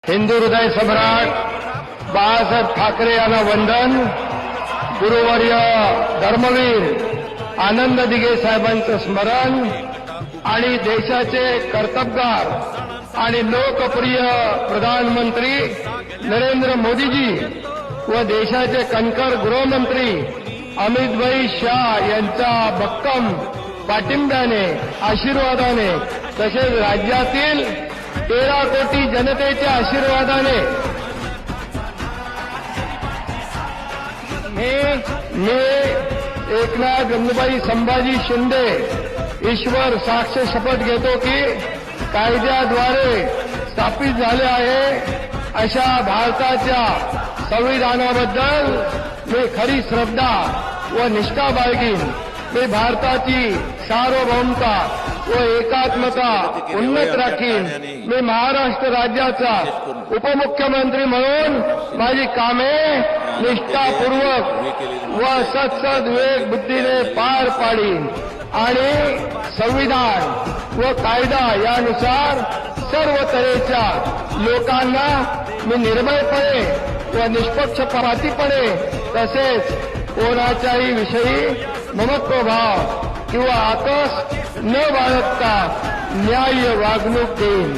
हिंदू हृदय सम्राट बाळासाहेब ठाकरे यांना वंदन. गुरुवर्य धर्मवीर आनंद दिघे साहेबांचं स्मरण आणि देशाचे कर्तबगार आणि लोकप्रिय प्रधानमंत्री नरेंद्र मोदीजी व देशाचे कणखर गृहमंत्री अमितभाई शाह यांच्या भक्कम पाठिंब्याने आशीर्वादाने तसेच राज्यातील 13 कोटी जनतेच्या आशीर्वादाने मी एकनाथ गंगूबाई संभाजी शिंदे ईश्वर साक्ष शपथ घेतो की कायद्याद्वारे स्थापित झाले आहे अशा भारताच्या संविधानाबद्दल मी खरी श्रद्धा व निष्ठा बाळगीन. मी भारताची सार्वभौमता व एकात्मता उन्नत राखीन. मी महाराष्ट्र राज्याचा उपमुख्यमंत्री म्हणून माझी कामे निष्ठापूर्वक व सत्सद्विवेक बुद्धीने पार पाडीन आणि संविधान व कायदा यानुसार सर्व तऱ्हेच्या लोकांना मी निर्भयपणे व निष्पक्षपातीपणे तसेच कोणाच्याही विषयी ममत्वभाव किंवा आकस न बाळगता न्याय्य वागणूक देईन.